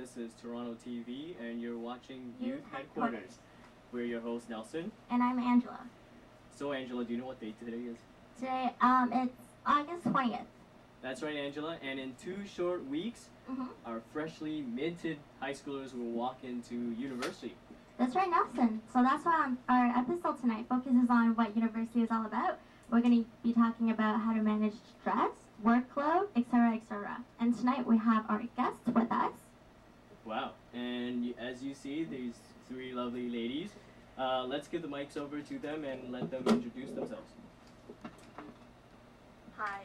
This is TorontoTV, and you're watching Youth Headquarters. We're your host, Nelson. And I'm Angela. So, Angela, do you know what date today is? Today, it's August 20th. That's right, Angela. And in 2 short weeks, our freshly minted high schoolers will walk into university. That's right, Nelson. So that's why our episode tonight focuses on what university is all about. We're going to be talking about how to manage stress, workload, etc., etc. And tonight we have our guests with us. Wow. And as you see, these 3 lovely ladies, let's give the mics over to them and let them introduce themselves. Hi,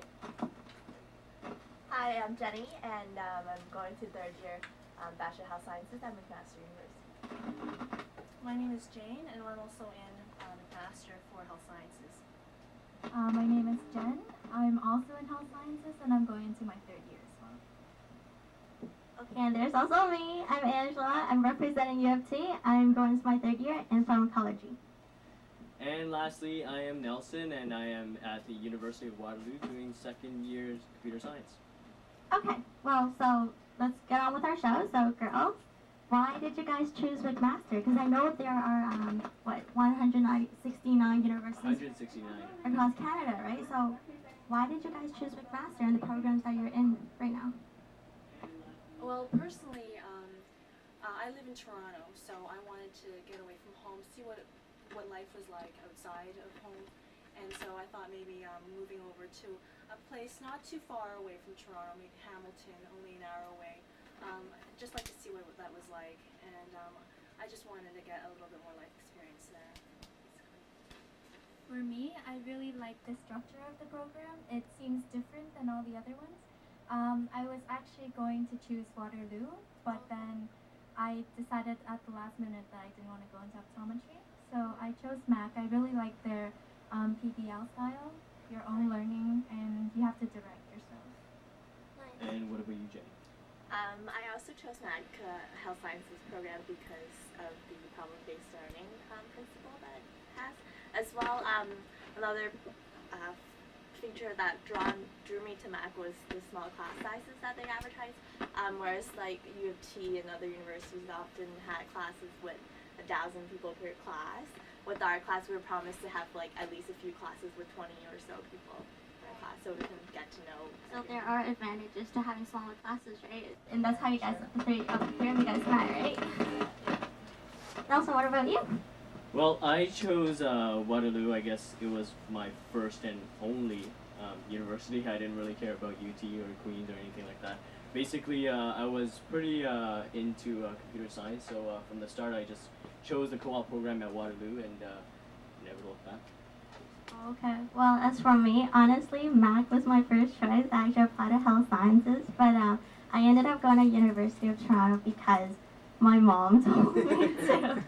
I'm Jenny, and I'm going to 3rd year Bachelor of Health Sciences at McMaster University. My name is Jane, and I'm also in Master for Health Sciences. My name is Jen. I'm also in Health Sciences, and I'm going into my 3rd year as well. Okay, and there's also me. I'm Angela. I'm representing U of T. I'm going into my 3rd year in pharmacology. And lastly, I am Nelson, and I am at the University of Waterloo doing 2nd year's computer science. Okay, well, so let's get on with our show. So, girls, why did you guys choose McMaster? Because I know there are, 169 universities 169. across Canada, right? So, why did you guys choose McMaster and the programs that you're in right now? Well, personally, I live in Toronto, so I wanted to get away from home, see what life was like outside of home, and so I thought maybe moving over to a place not too far away from Toronto, maybe Hamilton, only an hour away. Just like to see what that was like, and I just wanted to get a little bit more life experience there. For me, I really like the structure of the program. It seems different than all the other ones. I was actually going to choose Waterloo, but then I decided at the last minute that I didn't want to go into optometry. So I chose Mac. I really like their PBL style, your own learning, and you have to direct yourself. And what about you, Jenny? I also chose MAC Health Sciences program because of the problem-based learning principle that it has. As well, another feature that drew me to MAC was the small class sizes that they advertise. Whereas like U of T and other universities often had classes with 1,000 people per class. With our class, we were promised to have like at least a few classes with 20 or so people per class, so we can get to know. So there are advantages to having smaller classes, right? And that's how you guys, the three of you guys met, right? Nelson, what about you? Well, I chose Waterloo. I guess it was my first and only university. I didn't really care about UT or Queen's or anything like that. Basically, I was pretty into computer science, so from the start I just chose the co-op program at Waterloo and never looked back. Okay, well, as for me, honestly, Mac was my first choice. I actually applied to health sciences, but I ended up going to University of Toronto because my mom told me to.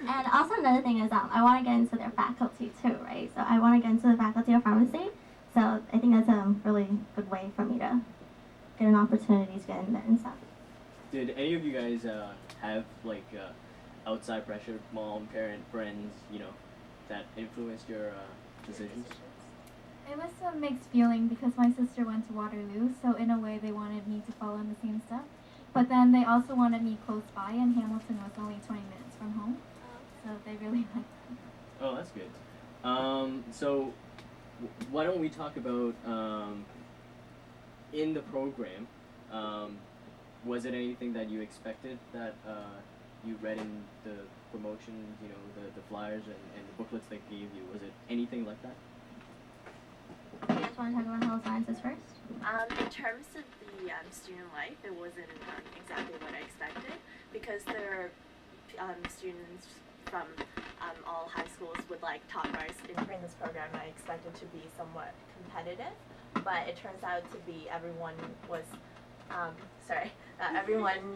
And also another thing is I want to get into their faculty too, right? So I want to get into the faculty of pharmacy. So I think that's a really good way for me to get an opportunity to get in there and stuff. Did any of you guys have like outside pressure, mom, parent, friends, that influenced your decisions? It was a mixed feeling because my sister went to Waterloo, so in a way they wanted me to follow in the same steps. But then they also wanted me close by, and Hamilton was only 20 minutes from home. So they really liked that. Oh, that's good. So why don't we talk about in the program, was it anything that you expected that you read in the promotion, the flyers and the booklets they gave you? Was it anything like that? You guys want to talk about health sciences first? In terms of the student life, it wasn't exactly what I expected because there are students from all high schools with like top marks in this program. I expected to be somewhat competitive, but it turns out to be everyone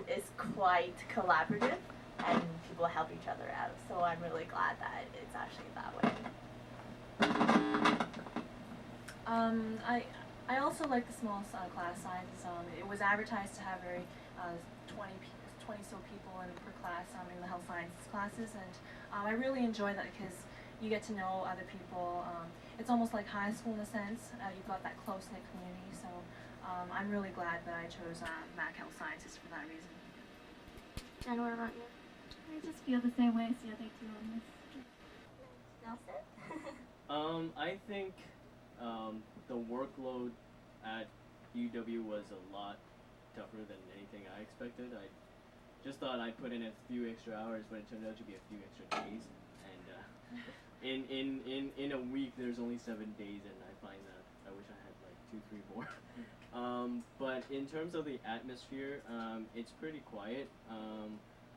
is quite collaborative and people help each other out. So I'm really glad that it's actually that way. I also like the small class sizes. It was advertised to have very 20 so people per class in the health sciences classes, and I really enjoy that because you get to know other people. It's almost like high school in a sense. You've got that close-knit community, so I'm really glad that I chose Mac Health Sciences for that reason. Jen, what about you? I just feel the same way as the other two on this. Nelson? I think the workload at UW was a lot tougher than anything I expected. I just thought I'd put in a few extra hours, but it turned out to be a few extra days. And in a week, there's only 7 days, and I find that I wish I had like 2, 3 more. But in terms of the atmosphere, it's pretty quiet.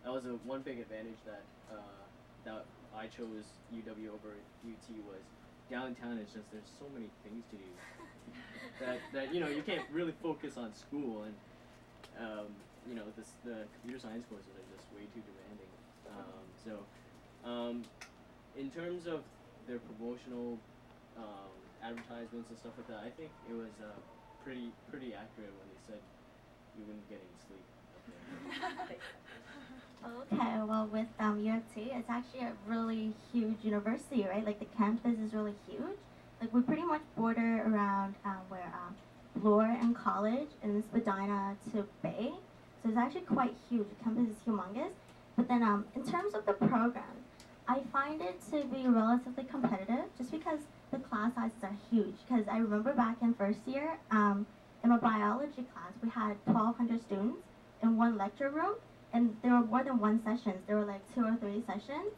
That was one big advantage that I chose UW over UT was downtown. It's just there's so many things to do that you can't really focus on school, and the computer science courses are just way too demanding. In terms of their promotional advertisements and stuff like that, I think it was pretty accurate when they said you wouldn't get any sleep up there. Okay, well with UT, it's actually a really huge university, right? Like the campus is really huge. Like we pretty much border around where Bloor and College and Spadina to Bay. So it's actually quite huge. The campus is humongous. But then in terms of the program, I find it to be relatively competitive just because the class sizes are huge. Because I remember back in first year, in my biology class, we had 1,200 students in one lecture room. And there were more than one sessions. There were like 2 or 3 sessions.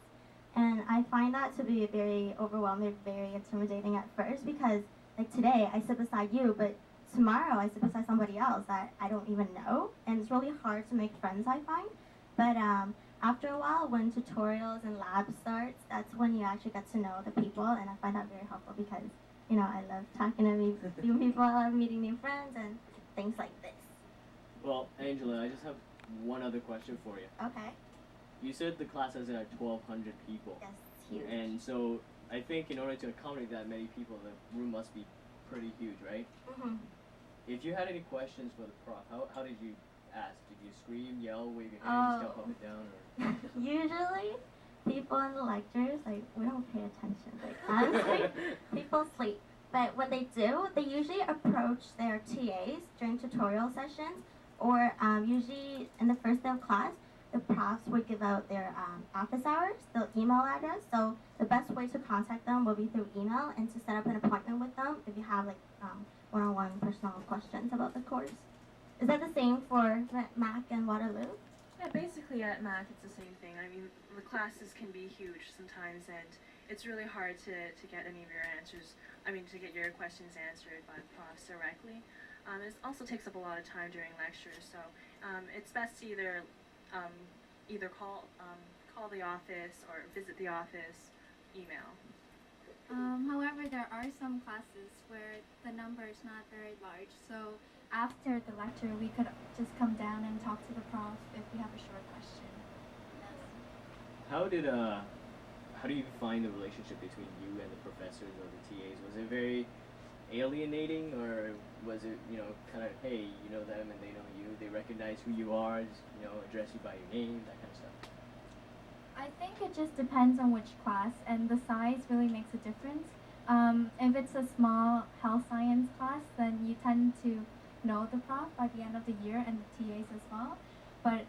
And I find that to be very overwhelming, very intimidating at first because like today I sit beside you, but tomorrow I sit beside somebody else that I don't even know. And it's really hard to make friends, I find. But after a while, when tutorials and labs starts, that's when you actually get to know the people. And I find that very helpful because, I love talking to new people, I love meeting new friends and things like this. Well, Angela, I just have one other question for you. Okay. You said the class has 1,200 people. Yes, it's huge. And so I think in order to accommodate that many people, the room must be pretty huge, right? Mm-hmm. If you had any questions for the prof, how did you ask? Did you scream, yell, wave your hands, jump up and down, or? Usually, people in the lectures, like, we don't pay attention. Like, honestly, people sleep. But when they do, they usually approach their TAs during tutorial sessions, or usually in the first day of class, the profs would give out their office hours, their email address. So the best way to contact them will be through email and to set up an appointment with them if you have like one-on-one personal questions about the course. Is that the same for Mac and Waterloo? Yeah, basically at Mac it's the same thing. I mean, the classes can be huge sometimes, and it's really hard to get any of your answers, to get your questions answered by the profs directly. It also takes up a lot of time during lectures, so it's best to either call the office or visit the office, email. However, there are some classes where the number is not very large, so after the lecture we could just come down and talk to the prof if we have a short question. Yes. How do you find the relationship between you and the professors or the TAs? Was it very alienating, or was it, kind of, hey, you know them and they know you, they recognize who you are, address you by your name, that kind of stuff? I think it just depends on which class, and the size really makes a difference. If it's a small health science class, then you tend to know the prof by the end of the year and the TAs as well. But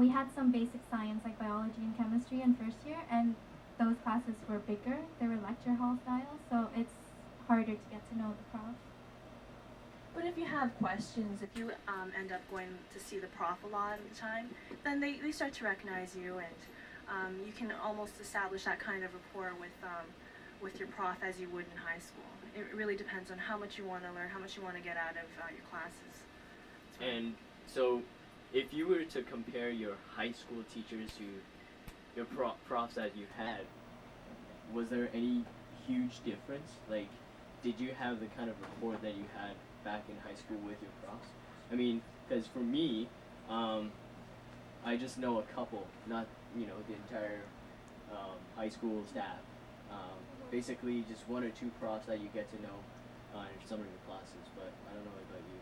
we had some basic science like biology and chemistry in first year, and those classes were bigger. They were lecture hall style, so it's harder to get to know the prof. But if you have questions, if you end up going to see the prof a lot of the time, then they start to recognize you, and you can almost establish that kind of rapport with your prof as you would in high school. It really depends on how much you want to learn, how much you want to get out of your classes. And so, if you were to compare your high school teachers to your profs that you had, was there any huge difference? Like, did you have the kind of rapport that you had back in high school with your profs? Because for me, I just know a couple, not the entire high school staff. Basically, just 1 or 2 profs that you get to know in some of your classes. But I don't know about you.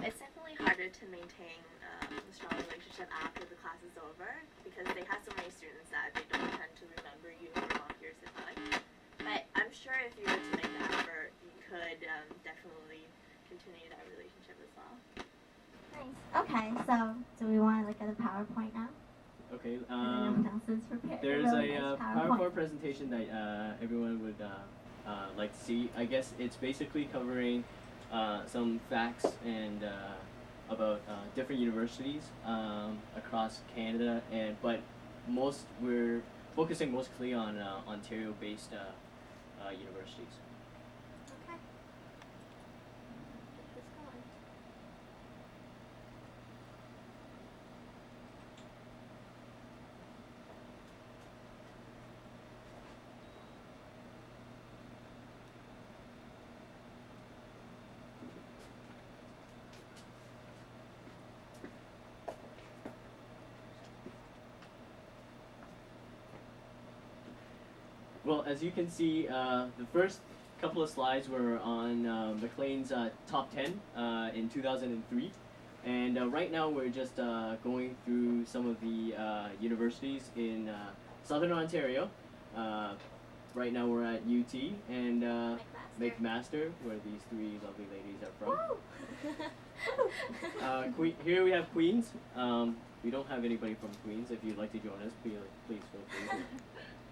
It's definitely harder to maintain a strong relationship after the class is over because they have so many students that they don't tend to remember you for long periods of time. But I'm sure if you were to make the effort, you could definitely continue that relationship as well. Nice. Okay, so do we want to look at the PowerPoint now. Okay. I don't know what else is prepared. There's really a nice PowerPoint presentation that everyone would like to see. I guess it's basically covering some facts and about different universities across Canada, but we're focusing mostly on Ontario-based universities. Okay. Get this going. Well, as you can see, the first couple of slides were on Maclean's top 10 in 2003. And right now we're just going through some of the universities in Southern Ontario. Right now we're at UT and McMaster, where these three lovely ladies are from. Here we have Queens. We don't have anybody from Queens. If you'd like to join us, please feel free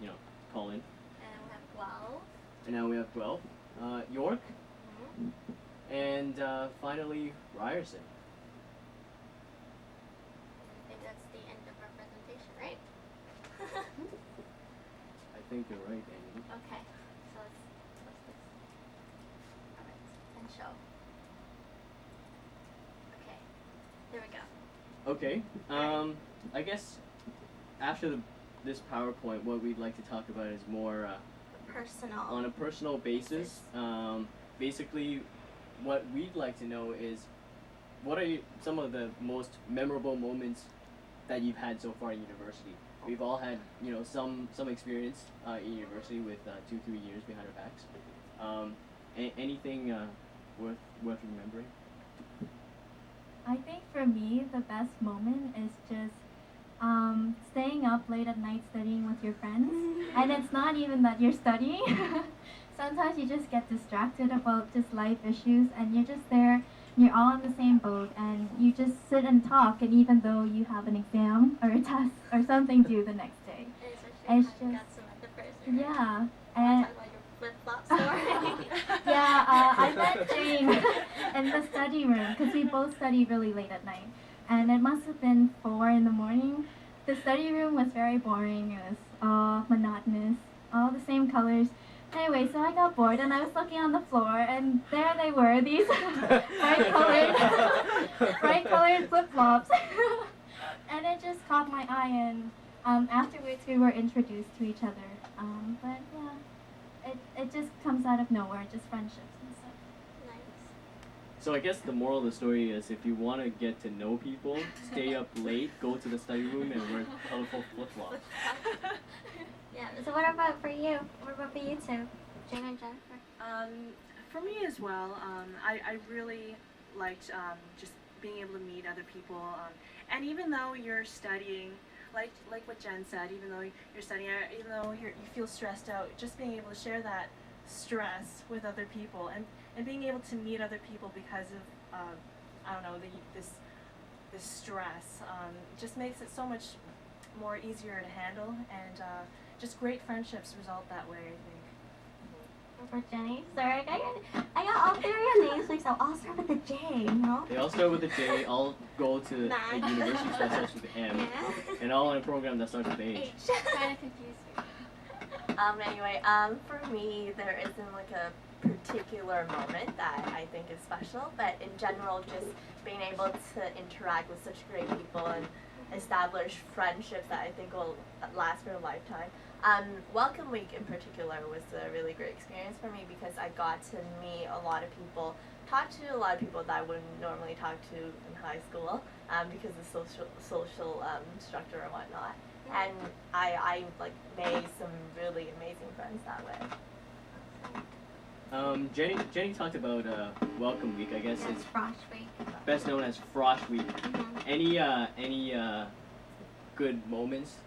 to, call in. And now we have 12. York. And finally, Ryerson. I think that's the end of our presentation, right? I think you're right, Amy. Okay. So let's this. Alright. And show. Okay. There we go. Okay. I guess after this PowerPoint, what we'd like to talk about is more Personal. on a personal basis. Basically, what we'd like to know is what are some of the most memorable moments that you've had so far in university? We've all had, some experience in university with 2-3 years behind our backs. Anything worth remembering? I think for me, the best moment is just staying up late at night studying with your friends. And it's not even that you're studying. Sometimes you just get distracted about just life issues and you're just there, and you're all in the same boat, and you just sit and talk, and even though you have an exam or a test or something due the next day. It's just got some at the first. Yeah. And talk about your flip-flop story. Yeah, I met Jane in the study room because we both study really late at night. And it must have been 4 in the morning. The study room was very boring. It was monotonous, all the same colors. Anyway, so I got bored and I was looking on the floor, and there they were, these bright colored flip-flops. And it just caught my eye, and afterwards we were introduced to each other. But yeah, it just comes out of nowhere, just friendships and stuff. Nice. So I guess the moral of the story is if you want to get to know people, stay up late, go to the study room, and wear colorful flip-flops. Yeah. So what about for you? What about for you two, Jane and Jennifer? For me as well, I really liked just being able to meet other people. And even though you're studying, like what Jen said, even though you're studying, even though you feel stressed out, just being able to share that stress with other people and being able to meet other people because of I don't know, this stress just makes it so much more easier to handle, and just great friendships result that way, I think. For Jenny, sorry, I got all 3 of your names mixed up. I'll start with the J, They all start with a J, all go to a university that starts with an M, Yeah. and all in a program that starts with an H. Kind of confused me. Anyway, for me, there isn't like a particular moment that I think is special, but in general, just being able to interact with such great people and establish friendships that I think will last for a lifetime. Welcome Week in particular was a really great experience for me because I got to meet a lot of people, talk to a lot of people that I wouldn't normally talk to in high school because of social structure and whatnot. And I made some really amazing friends that way. Jenny talked about Welcome Week. I guess Yeah, it's Frosh Week. best known as Frosh Week. Mhm. Any good moments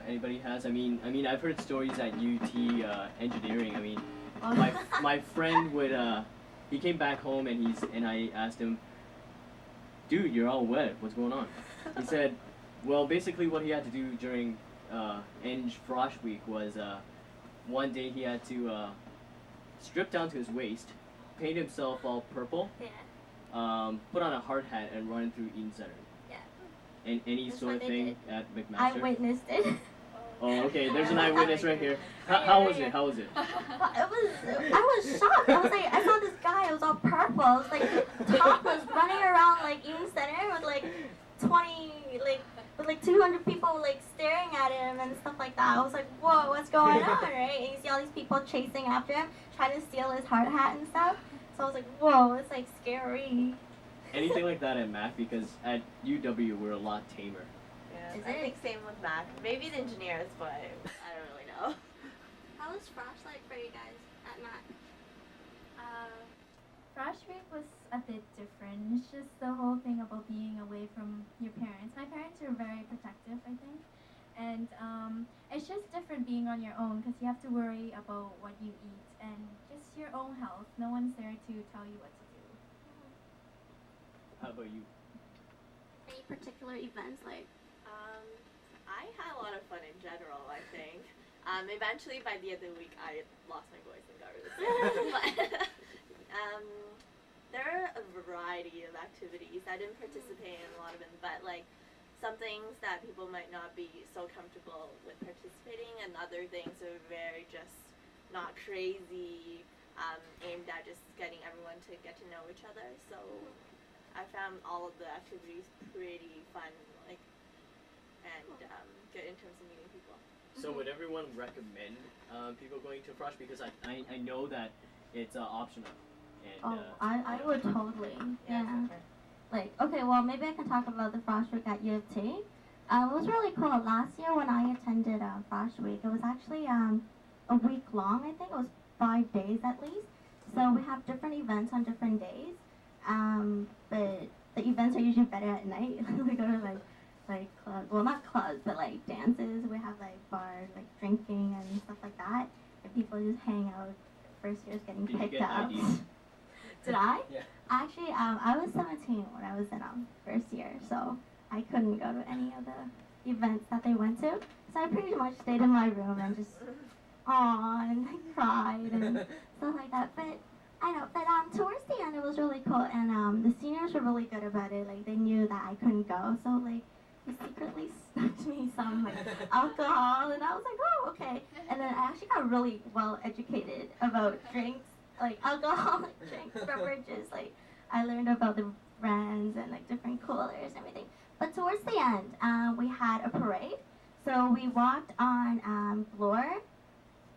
anybody has? I mean, I've heard stories at UT engineering. I mean, my friend would he came back home and I asked him, dude, you're all wet. What's going on? He said, Well, basically what he had to do during Eng Frosh Week was one day he had to strip down to his waist, paint himself all purple, Yeah. put on a hard hat, and run through Eden Center. Yeah. And any That's sort what of they thing did. at McMaster? I witnessed it. Oh, okay. There's an eyewitness right here. How was it? How was it? I was shocked. I was like, I saw this guy. It was all purple. It was like top was running around like Eden Center with like 20 with like 200 people like staring at him and stuff like that. I was like, whoa, what's going on, right? And you see all these people chasing after him, trying to steal his hard hat and stuff. So I was like, whoa, it's like scary. Anything like that at Mac, because at UW we're a lot tamer. Yeah, Is I it? think same with Mac. Maybe the engineers, but I don't really know. How was Frosh like for you guys at Mac? Frosh Week was a bit different. It's just the whole thing about being away from your parents. My parents are very protective, I think. And it's just different being on your own because you have to worry about what you eat and just your own health. No one's there to tell you what to do. How about you? Any particular events like? I had a lot of fun in general, I think. Eventually, by the end of the week, I lost my voice and got really sick. But there are a variety of activities. I didn't participate in a lot of them, but like some things that people might not be so comfortable with participating, and other things are very just not crazy, aimed at just getting everyone to get to know each other. So I found all of the activities pretty fun, like, and good in terms of meeting people. So would everyone recommend people going to Frosh? Because I know that it's optional. And, I would totally. Yeah. Like, okay, well, maybe I can talk about the Frosh Week at U of T. It was really cool. Last year when I attended Frosh Week, it was actually a week long, I think. It was 5 days at least. So we have different events on different days. But the events are usually better at night. We go to like clubs, well, not clubs, but like dances. We have like bars, like drinking and stuff like that. And people just hang out. First year's getting Did you picked get up. IDs? Did I? Yeah. Actually, I was 17 when I was in first year, so I couldn't go to any of the events that they went to. So I pretty much stayed in my room and just and like, cried and stuff like that. But I know, but towards the end it was really cool, and the seniors were really good about it. Like they knew that I couldn't go, so like they secretly snuck me some like alcohol, and I was like, oh, okay. And then I actually got really well educated about drinks, like alcoholic drinks, beverages. Like I learned about the brands and like different coolers and everything. But towards the end, we had a parade. So we walked on Bloor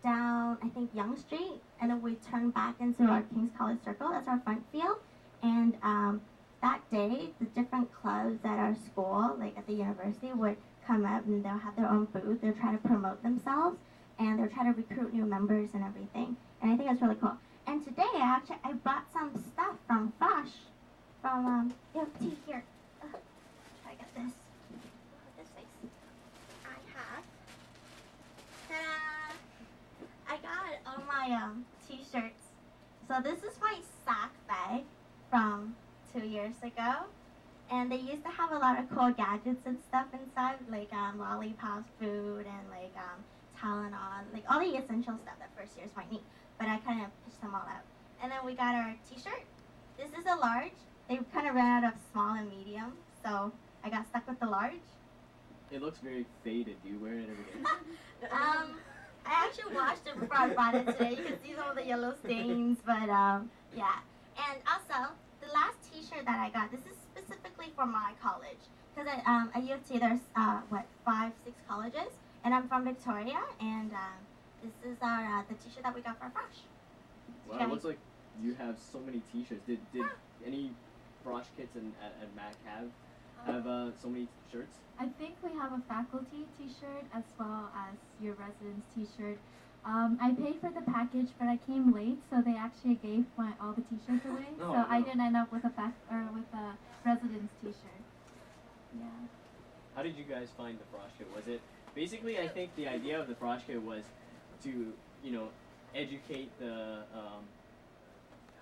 down, I think, Yonge Street, and then we turned back into our King's College Circle. That's our front field. And that day, the different clubs at our school, like at the university, would come up and they'll have their own booth. They'll try to promote themselves, and they'll try to recruit new members and everything. And I think that's really cool. And today, actually, I brought some stuff from Frosh, from UFT here. Try to get this. This face. I have. Ta-da! I got all my t-shirts. So this is my sack bag from 2 years ago. And they used to have a lot of cool gadgets and stuff inside, like Lollipops food and like Tylenol, like all the essential stuff that first years might need. But I kind of pitched them all out. And then we got our t-shirt. This is a large. They kind of ran out of small and medium, so I got stuck with the large. It looks very faded. Do you wear it every day? I actually washed it before I bought it today. You can see some of the yellow stains, but yeah. And also, the last t-shirt that I got, this is specifically for my college. Because at U of T, there's, 5, 6 colleges. And I'm from Victoria, and this is our the t-shirt that we got for Frosh. Wow, it looks like you have so many t-shirts. Did any Frosh kids at Mac have so many shirts? I think we have a faculty t-shirt as well as your residence t-shirt. I paid for the package, but I came late, so they actually gave all the t-shirts away. No. I didn't end up with a residence t-shirt. Yeah. How did you guys find the Frosh kit? Was it basically? I think the idea of the Frosh kit was to educate the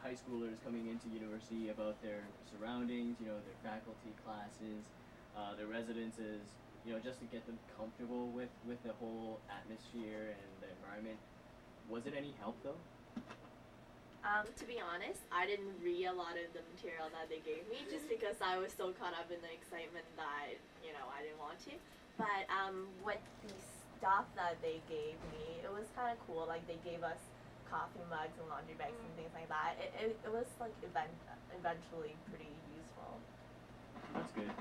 high schoolers coming into university about their surroundings, their faculty, classes, their residences, just to get them comfortable with the whole atmosphere and the environment. Was it any help though? To be honest, I didn't read a lot of the material that they gave me just because I was so caught up in the excitement that, I didn't want to. But with the stuff that they gave me, it was kind of cool. Like, they gave us coffee mugs and laundry bags and things like that. It was, like, eventually pretty useful. That's good.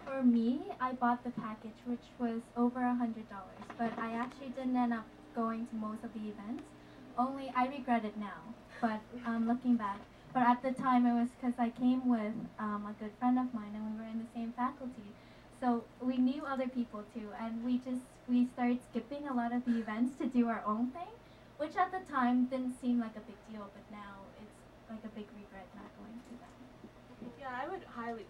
For me, I bought the package, which was over $100, but I actually didn't end up going to most of the events. Only I regret it now, but looking back. But at the time, it was because I came with a good friend of mine, and we were in the same faculty. So we knew other people too, and we started skipping a lot of the events to do our own thing, which at the time didn't seem like a big deal, but now it's like a big regret not going to that. Yeah, I would highly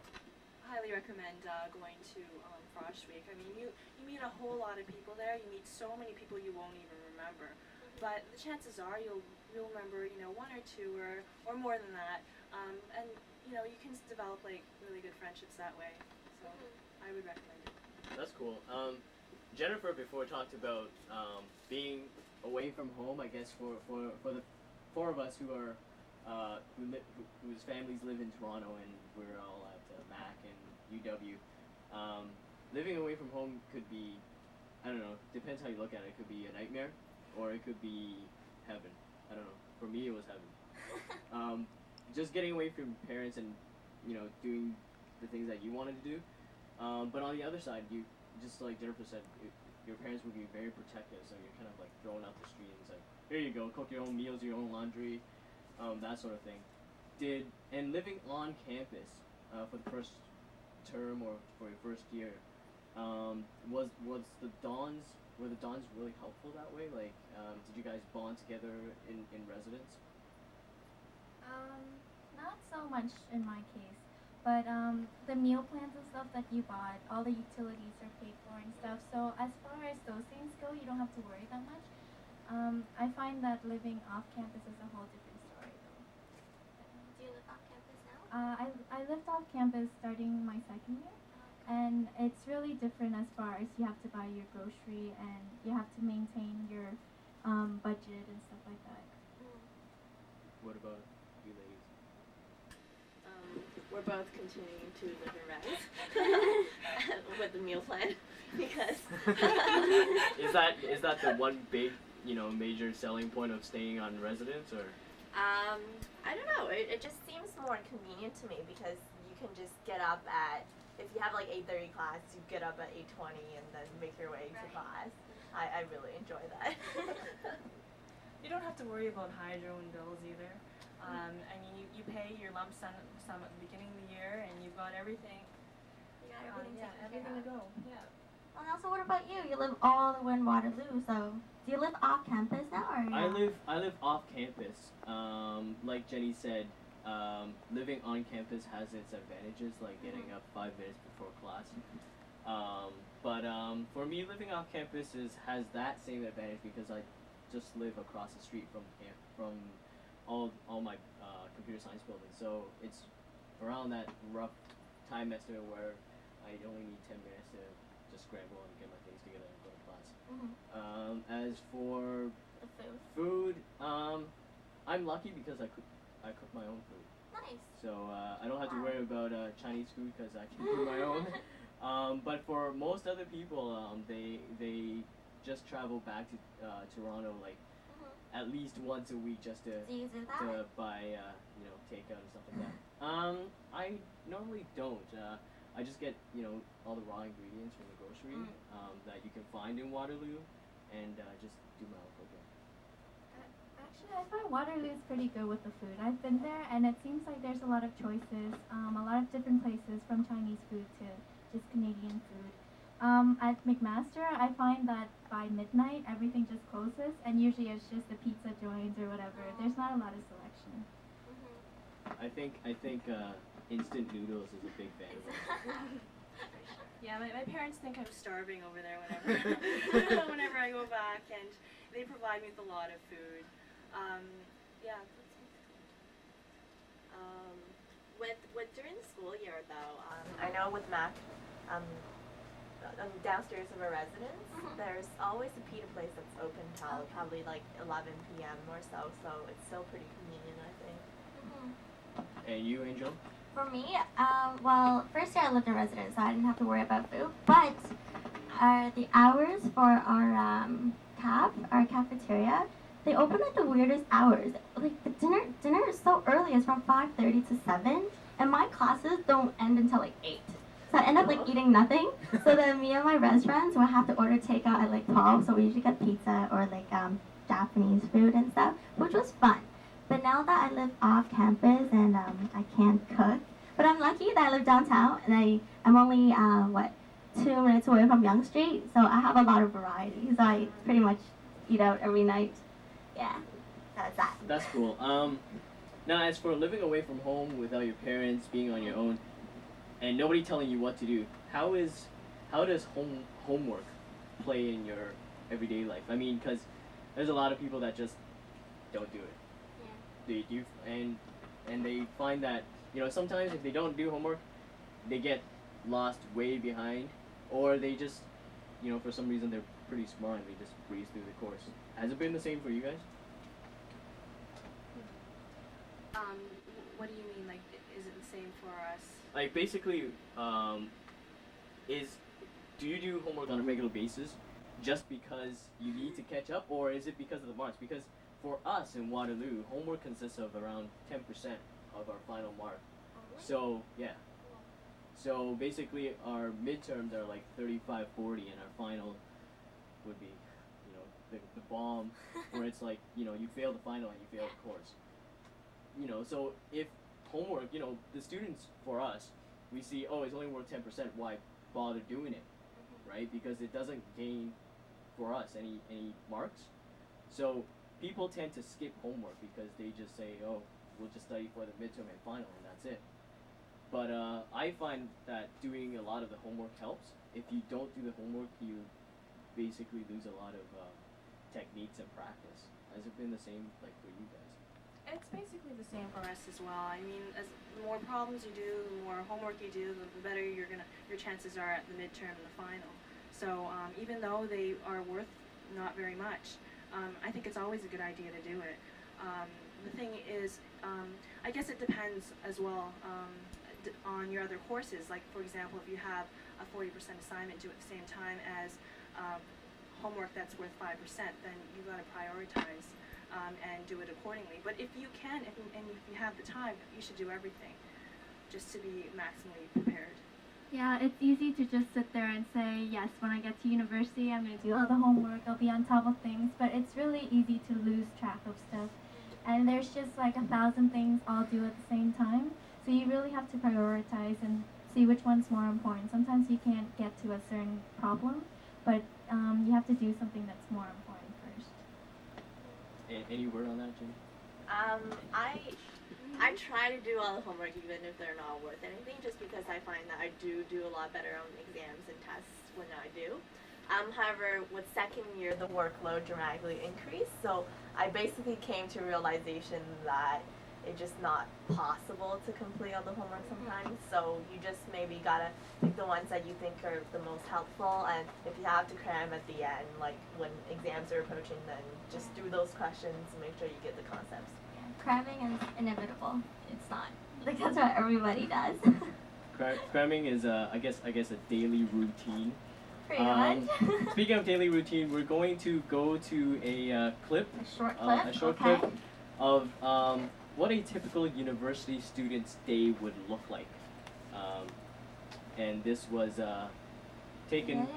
recommend going to Frosh Week. I mean, you meet a whole lot of people there. You meet so many people you won't even remember. But the chances are you'll remember, one or two or more than that. And you can develop like really good friendships that way. So I would recommend it. That's cool. Jennifer before talked about being away from home. I guess for the four of us who are whose families live in Toronto and we're all at Mac and UW. Living away from home could be, I don't know, depends how you look at it. It could be a nightmare, or it could be heaven. I don't know. For me, it was heaven. Just getting away from parents and doing the things that you wanted to do. But on the other side, you just like Jennifer said, your parents would be very protective, so you're kind of like thrown out the street and it's like, here you go, cook your own meals, your own laundry, that sort of thing. And living on campus for the first term or for your first year, were the dons really helpful that way? Like, did you guys bond together in residence? Not so much in my case, but the meal plans and stuff that you bought, all the utilities are paid for and stuff. So as far as those things go, you don't have to worry that much. I find that living off campus is a whole different story, though. Do you live off campus now? I lived off campus starting my second year, and it's really different as far as you have to buy your grocery and you have to maintain your budget and stuff like that. What about you ladies? We're both continuing to live in res with the meal plan because Is that the one big major selling point of staying on residence, or? I don't know. It just seems more convenient to me because you can just get up at, if you have like 8:30 class, you get up at 8:20 and then make your way to class. I really enjoy that. You don't have to worry about hydro and bills either. I mean, you pay your lump sum at the beginning of the year, and you've got everything. You got everything everything to go. Yeah. Well, now, so what about you? You live all the way in Waterloo, so do you live off campus now, or? I live off campus. Like Jenny said, living on campus has its advantages, like getting up 5 minutes before class. But for me, living off campus has that same advantage because I just live across the street from all my computer science buildings. So it's around that rough time estimate where I only need 10 minutes to just scramble and get my things together and go to class. As for The food, food. I'm lucky because I cook my own food. Nice. So I don't have to worry about Chinese food because I can do my own. But for most other people, they just travel back to Toronto like at least once a week just to Do you do that? buy takeout and stuff like that. I normally don't. I just get all the raw ingredients from the grocery that you can find in Waterloo, and just do my own cooking. Actually, I find Waterloo is pretty good with the food. I've been there, and it seems like there's a lot of choices, a lot of different places from Chinese food to just Canadian food. At McMaster, I find that by midnight, everything just closes, and usually it's just the pizza joints or whatever. There's not a lot of selection. I think instant noodles is a big fan of it. Yeah, my parents think I'm starving over there whenever I go back, and they provide me with a lot of food. Yeah. With during the school year though, I know with Mac, downstairs of our residence. There's always a pita place that's open till probably like 11 p.m. or so. So it's still pretty convenient, I think. And you, Angel? For me, well, first year I lived in residence, so I didn't have to worry about food. But the hours for our our cafeteria, they open at the weirdest hours. Like the dinner is so early. It's from 5:30 to 7, and my classes don't end until like 8. So I end up like eating nothing. So then me and my best friends will have to order takeout at like 12. So we usually get pizza or like Japanese food and stuff, which was fun. But now that I live off campus and I can't cook, but I'm lucky that I live downtown and I'm only 2 minutes away from Yonge Street, so I have a lot of variety. So I pretty much eat out every night. Yeah, that's that. That's cool. Now, as for living away from home without your parents, being on your own, and nobody telling you what to do, how does homework play in your everyday life? I mean, because there's a lot of people that just don't do it. They do, and they find that, you know, sometimes if they don't do homework, they get lost way behind, or they just, you know, for some reason they're pretty smart and they just breeze through the course. Has it been the same for you guys? What do you mean? Like, is it the same for us? Like, basically, do you do homework on a regular basis just because you need to catch up, or is it because of the marks? Because for us in Waterloo, homework consists of around 10% of our final mark. So, yeah. So basically our midterms are like 35, 40, and our final would be, you know, the bomb, where it's like, you know, you fail the final and you fail the course. You know, so if homework, you know, the students, for us, we see, oh, it's only worth 10%, why bother doing it, right? Because it doesn't gain, for us, any marks. So people tend to skip homework because they just say, oh, we'll just study for the midterm and final, and that's it. But I find that doing a lot of the homework helps. If you don't do the homework, you basically lose a lot of techniques and practice. Has it been the same like for you guys? It's basically the same for us as well. I mean, as the more problems you do, the more homework you do, the better your chances are at the midterm and the final. So even though they are worth not very much, I think it's always a good idea to do it. The thing is, I guess it depends as well on your other courses. Like, for example, if you have a 40% assignment due at the same time as homework that's worth 5%, then you've got to prioritize and do it accordingly. But if you can, if you have the time, you should do everything just to be maximally prepared. Yeah, it's easy to just sit there and say, yes, when I get to university, I'm going to do all the homework, I'll be on top of things, but it's really easy to lose track of stuff. And there's just like 1,000 things all due at the same time, so you really have to prioritize and see which one's more important. Sometimes you can't get to a certain problem, but you have to do something that's more important first. Any word on that, Jenny? I try to do all the homework even if they're not worth anything, just because I find that I do a lot better on exams and tests when I do. However, with second year, the workload dramatically increased, so I basically came to a realization that it's just not possible to complete all the homework sometimes, so you just maybe gotta pick the ones that you think are the most helpful, and if you have to cram at the end, like when exams are approaching, then just do those questions and make sure you get the concepts. Cramming is inevitable. It's not. Like, that's what everybody does. Cramming is, I guess, a daily routine. Pretty much. Speaking of daily routine, we're going to go to a clip. A short clip? A short clip of what a typical university student's day would look like. And this was taken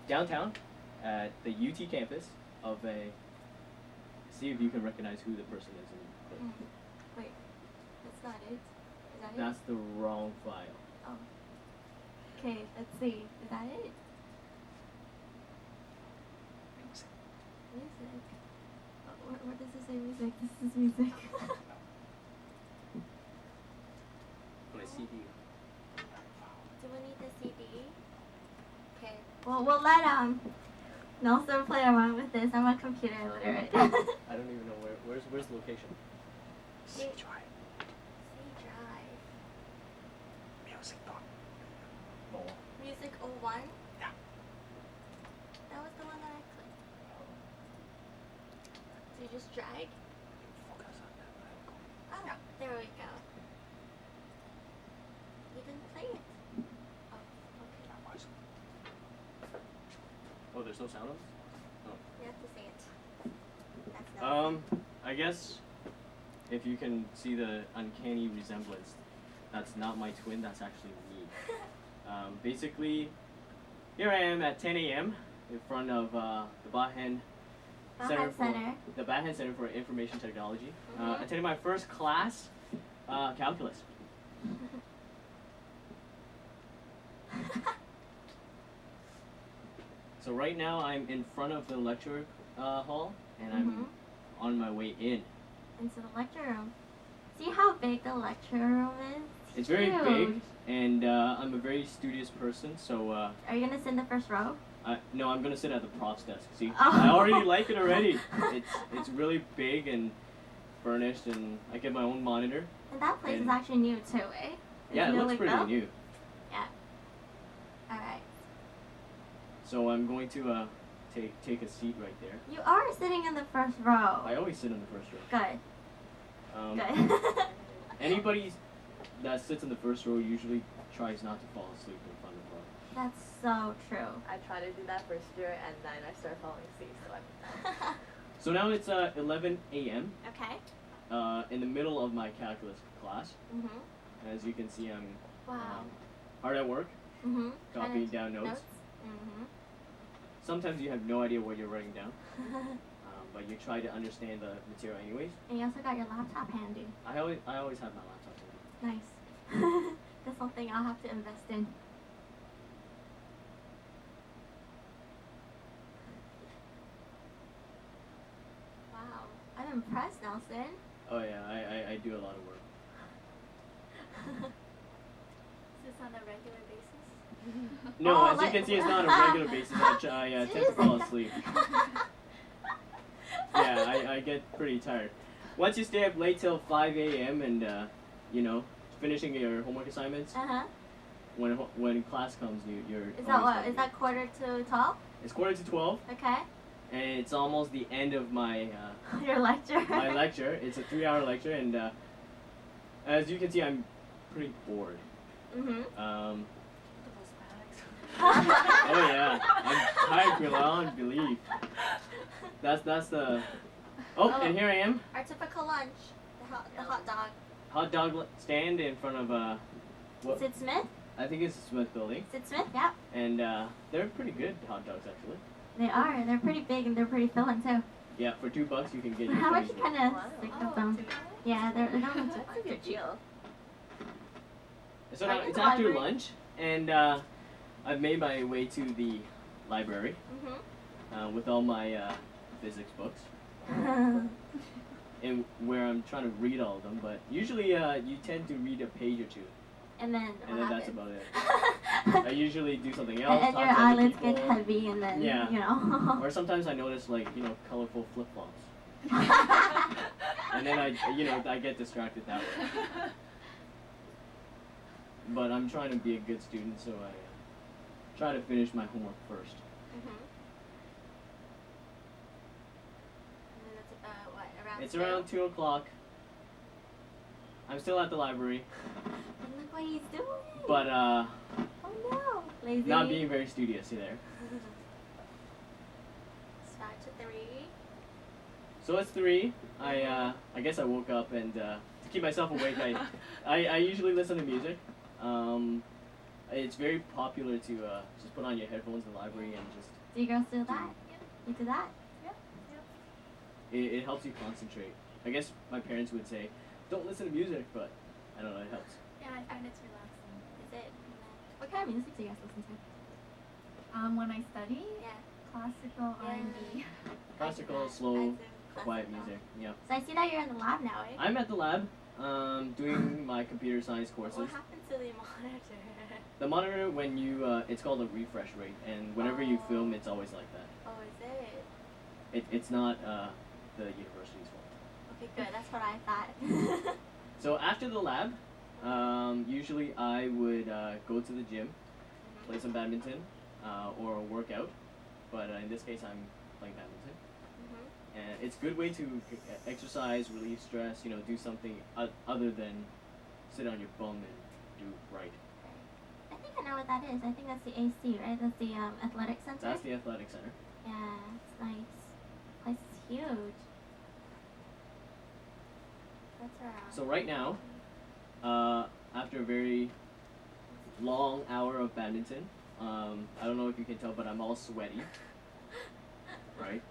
downtown at the UT campus of a... See if you can recognize who the person is in the clip. Wait, that's not it. Is that it? That's the wrong file. Oh. Okay, let's see. Is that it? Music. Oh, what does it say? Music. This is music. My CD. Do we need the CD? Okay. Well, we'll let Nelson play around with this. I'm a computer illiterate. I don't even know where's the location. C drive. C drive. Music just drag? Oh, there we go. You didn't play it. Oh, okay. Oh, there's no sound on this? You have to say it. That's not I guess if you can see the uncanny resemblance, that's not my twin, that's actually me. Basically, here I am at 10 a.m. in front of the Bahan Center. The Bahan Center for Information Technology. Attending my first class, calculus. So right now I'm in front of the lecture hall, and I'm on my way in. Into the lecture room. See how big the lecture room is? It's very huge. big, and I'm a very studious person, so Are you gonna sit in the first row? no, I'm gonna sit at the props desk. See, Oh. I already like it already. It's really big and furnished, and I get my own monitor. And that place is And- actually new too, eh? Yeah, it looks pretty new. Yeah. Alright. So I'm going to take a seat right there. You are sitting in the first row. I always sit in the first row. Good. Good. Anybody that sits in the first row usually tries not to fall asleep in front of the That's so true. I try to do that first year, and then I start falling asleep. So I'm. So now it's 11 a.m. Okay. In the middle of my calculus class. Mhm. As you can see, I'm Wow. hard at work, Mhm. copying down notes. Mhm. Sometimes you have no idea what you're writing down, but you try to understand the material anyways. And you also got your laptop handy. I always have my laptop with me. Nice. That's something I'll have to invest in. Wow. I'm impressed, Nelson. Oh yeah, I do a lot of work. Is this on a regular basis? No, Oh, as you can see, it's not on a regular basis. I tend to fall asleep. Yeah, I get pretty tired. Once you stay up late till 5 a.m. and finishing your homework assignments, Uh-huh. when class comes, you're. Is that what? Is that 11:45? It's 11:45, Okay. and it's almost the end of my Your lecture. my lecture. It's a 3-hour lecture, and as you can see, I'm pretty bored. Mhm. Oh yeah, I'm tired beyond belief. That's the. Oh, and here I am, Our typical lunch. The hot dog. hot dog stand in front of what Sid Smith? I think it's the Smith Building, Sid Smith, yeah. and they're pretty good hot dogs actually. They are. They're pretty big and they're pretty filling too. Yeah, for $2 you can get your How much pennies kind worth. of Wow. sick of them? Yeah, they're not much. That's a good deal. So Are now you in it's the after library? lunch, and I've made my way to the library with all my physics books, Mhm. and where I'm trying to read all of them. But usually you tend to read a page or two, And then and then that's about it. I it. usually do something else. And talk your to other eyelids people, get heavy and then, Yeah. you know. Or sometimes I notice colorful flip flops, and then I get distracted that way. But I'm trying to be a good student, so I try to finish my homework first. And then it's what, around It's around 2 o'clock. I'm still at the library, And look what he's doing. but Oh no. Lazy. not being very studious either. Start to 3. So it's 3. I guess I woke up, and to keep myself awake, I usually listen to music. It's very popular to just put on your headphones in the library and just Do you girls do that? You do that? it helps you concentrate. I guess my parents would say, don't listen to music, but I don't know, it helps. Yeah, I find it's relaxing. Is it? What kind of music do you guys listen to? When I study, Yeah. classical R&B. Classical, slow, quiet music. Yeah. So I see that you're in the lab now, eh? I'm at the lab, doing my computer science courses. What happened to the monitor? The monitor, when you, it's called a refresh rate, and whenever you film, it's always like that. Oh, is it? It's not the university's fault. Okay, good. That's what I thought. So after the lab, usually I would go to the gym, play some badminton, or work out. But in this case, I'm playing badminton. and it's a good way to exercise, relieve stress, do something other than sit on your bum and do right. I think I know what that is. I think that's the AC, right? That's the athletic center. That's the athletic center. Yeah, it's nice. Place is huge. That's around. So right now, after a very long hour of badminton, I don't know if you can tell, but I'm all sweaty. Right?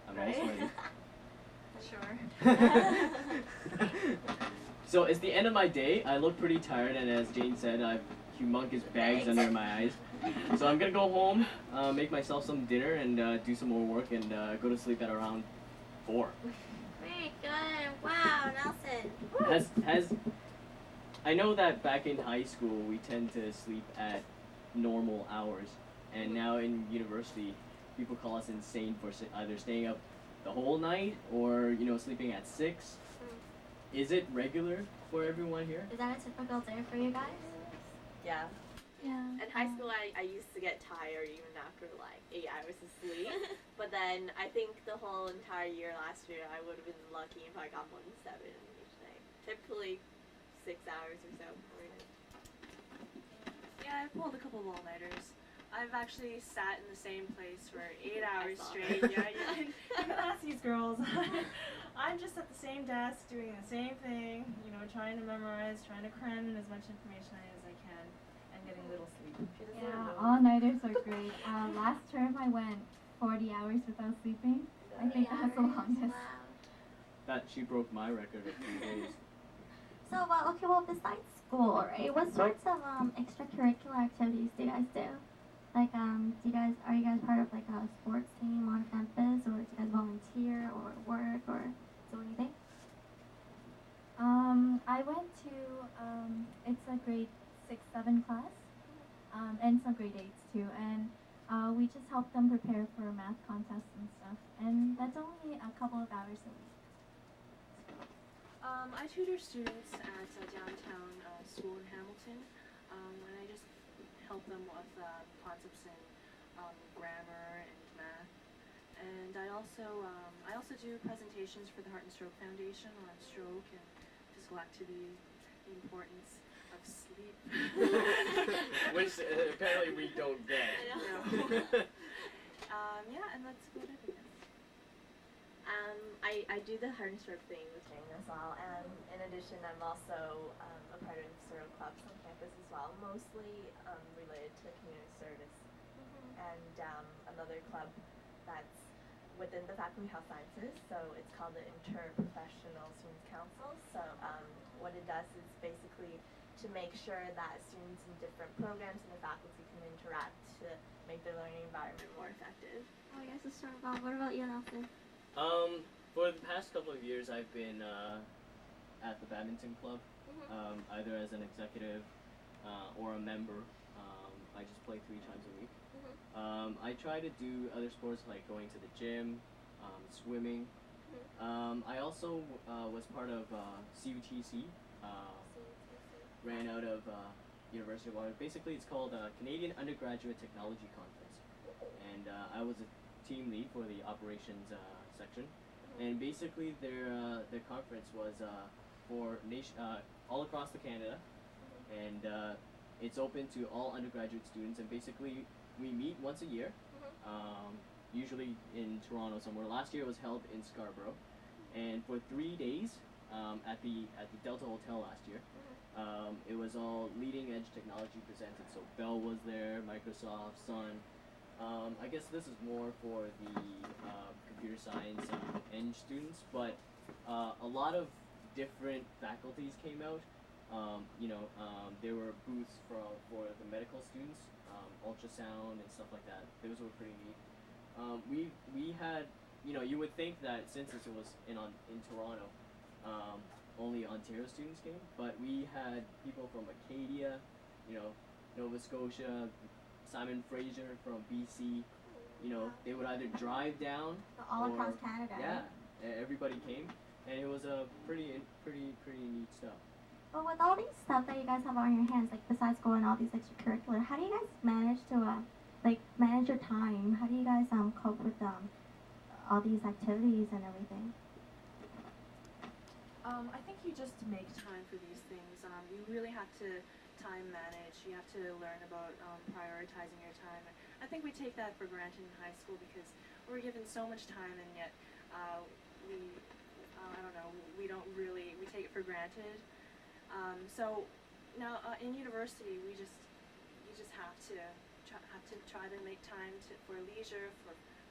I'm all sweaty. Sure. So it's the end of my day. I look pretty tired, and as Jane said, I have humongous bags under my eyes. So I'm gonna go home, make myself some dinner, and do some more work, and go to sleep at around 4. Very good. Wow, Nelson. I know that back in high school we tend to sleep at normal hours, and now in university people call us insane for either staying up the whole night or sleeping at 6. Is it regular for everyone here? Is that a typical day for you guys? Yeah. Yeah. In high school, I used to get tired even after like 8 hours of sleep. But then I think the whole entire year last year, I would have been lucky if I got more than 7 each day. Typically 6 hours or so per night. Yeah, I've pulled a couple of all-nighters. I've actually sat in the same place for 8 hours saw straight. that. Yeah, you can ask these girls. I'm just at the same desk doing the same thing, trying to memorize, trying to cram in as much information as I can, and getting little sleep. Yeah, all-nighters are great. Last term I went 40 hours without sleeping. I think that was the longest. Wow. That she broke my record of 3 days. So, well, besides school, right? What sorts of extracurricular activities do you guys do? Like, are you guys part of like a sports team on campus, or do you guys volunteer or work or do anything? I went to it's a grade 6-7 class, and some grade 8s too, and we just help them prepare for math contests and stuff, and that's only a couple of hours a week. I tutor students at a downtown school in Hamilton, and I just help them with concepts in grammar and math. And I also do presentations for the Heart and Stroke Foundation on stroke and physical activity, the importance of sleep. Which apparently we don't get. Yeah, and that's about it, I guess. I do the Heart and Stroke thing with Jane as well, and in addition, I'm also a part of several clubs on campus as well, mostly related to community service. And another club that's within the Faculty of Health Sciences, so it's called the Interprofessional Students Council. So what it does is basically to make sure that students in different programs and the faculty can interact to make their learning environment more effective. Oh, you guys are so involved. What about you, Nelson? For the past couple of years, I've been at the badminton club, either as an executive or a member. I just play 3 times a week. I try to do other sports like going to the gym, swimming. I also was part of CUTC, ran out of University of Waterloo. Basically, it's called Canadian Undergraduate Technology Conference, and I was a team lead for the operations section. And basically, their conference was for all across the Canada, and it's open to all undergraduate students. And basically, we meet once a year, usually in Toronto somewhere. Last year it was held in Scarborough, and for 3 days at the Delta Hotel last year. It was all leading edge technology presented. So Bell was there, Microsoft, Sun. I guess this is more for the computer science eng students, but a lot of different faculties came out. There were booths for the medical students, ultrasound and stuff like that. Those were pretty neat. We had, you would think that since it was in Toronto, only Ontario students came, but we had people from Acadia, Nova Scotia, Simon Fraser from BC. They would either drive down. So all or, across Canada. Yeah, everybody came, and it was a pretty neat stuff. Well, with all these stuff that you guys have on your hands, like besides going all these extracurricular, how do you guys manage to manage your time? How do you guys cope with all these activities and everything? I think you just make time for these things. You really have to time manage. You have to learn about prioritizing your time. I think we take that for granted in high school because we're given so much time, and yet I don't know, we take it for granted. So now in university, you just have to try to make time for leisure,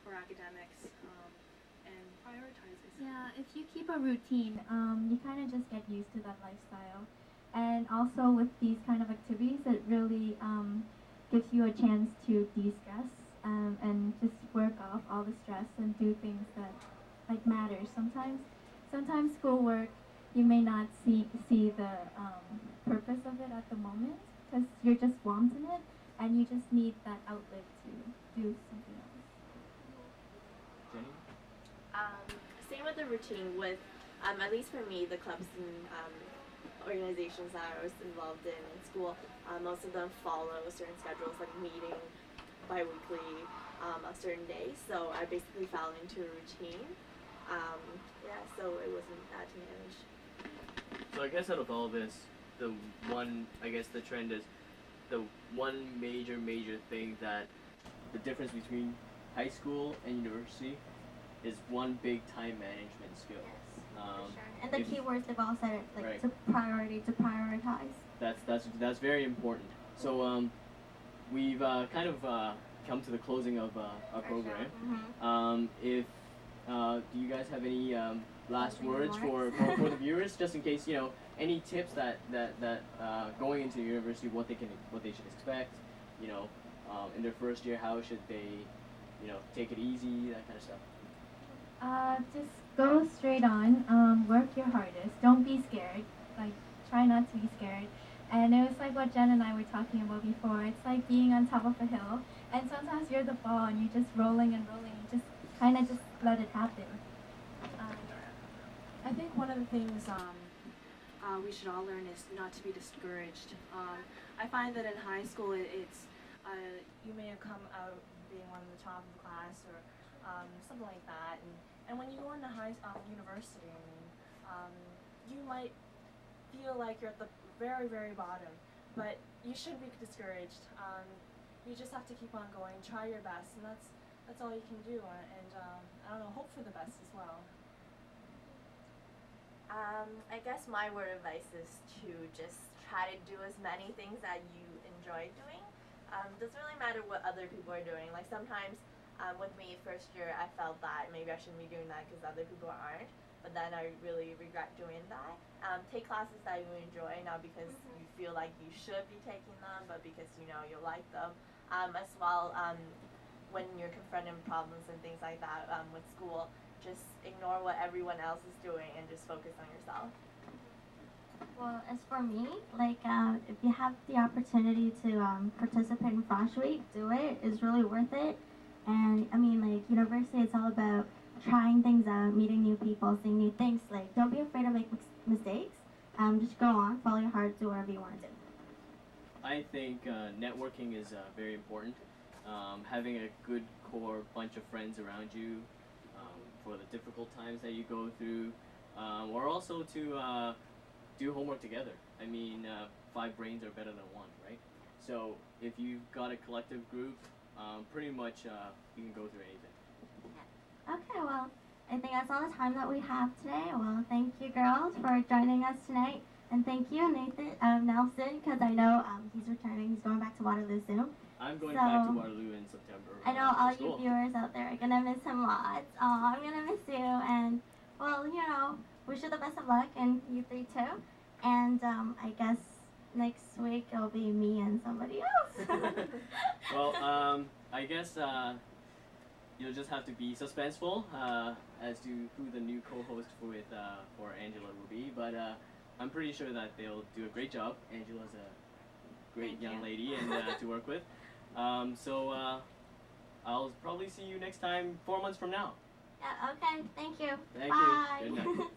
for academics, and prioritize it. Yeah, if you keep a routine, you kind of just get used to that lifestyle. And also with these kind of activities, it really gives you a chance to de-stress and just work off all the stress and do things that like matter. Sometimes schoolwork, you may not see the purpose of it at the moment because you're just wanting it, and you just need that outlet to do something else. Jenny? Same with the routine with, at least for me, the clubs and organizations that I was involved in school, most of them follow certain schedules, like meeting bi-weekly a certain day. So I basically fell into a routine. So it wasn't bad to manage. So I guess out of all this, the trend is the one major thing that the difference between high school and university is one big time management skill. Yes, for sure. And the keywords they've all said it, like right. to prioritize. That's very important. So we've kind of come to the closing of our program. Mm-hmm. If do you guys have any last Closing words for the viewers, just in case, any tips that going into university, what they should expect, in their first year, how should they, take it easy, that kind of stuff. Just go straight on, work your hardest, don't be scared, like try not to be scared. And it was like what Jen and I were talking about before, it's like being on top of a hill, and sometimes you're the ball and you're just rolling and rolling, you just kind of just let it happen. I think one of the things we should all learn is not to be discouraged. I find that in high school it's you may have come out being one of the top of the class or something like that, and when you go into university, you might feel like you're at the very, very bottom, but you shouldn't be discouraged. You just have to keep on going, try your best, and that's all you can do, and I don't know, hope for the best as well. I guess my word of advice is to just try to do as many things that you enjoy doing. Doesn't really matter what other people are doing. Like sometimes with me first year, I felt that maybe I shouldn't be doing that because other people aren't. But then I really regret doing that. Take classes that you enjoy, not because you feel like you should be taking them, but because you like them. As well, when you're confronting problems and things like that with school, just ignore what everyone else is doing and just focus on yourself. Well, as for me, if you have the opportunity to participate in Frosh Week, do it. It's really worth it. And university, it's all about trying things out, meeting new people, seeing new things. Don't be afraid to make mistakes. Just go on, follow your heart, do whatever you want to do. I think networking is very important. Having a good core bunch of friends around you for the difficult times that you go through, or also to do homework together. 5 brains are better than 1, right? So if you've got a collective group, pretty much you can go through anything. Okay, well, I think that's all the time that we have today. Well, thank you, girls, for joining us tonight. And thank you, Nelson, because I know he's returning. He's going back to Waterloo soon. I'm going back to Waterloo in September. I know all you viewers out there are going to miss him lots. Oh, I'm going to miss you. And, well, wish you the best of luck, and you 3 too. And I guess next week it'll be me and somebody else. Well, I guess you'll just have to be suspenseful as to who the new co-host for Angela will be. But I'm pretty sure that they'll do a great job. Angela's a great young lady and to work with. So I'll probably see you next time 4 months from now. Yeah, okay. Thank you. Thank Bye. you. Good night.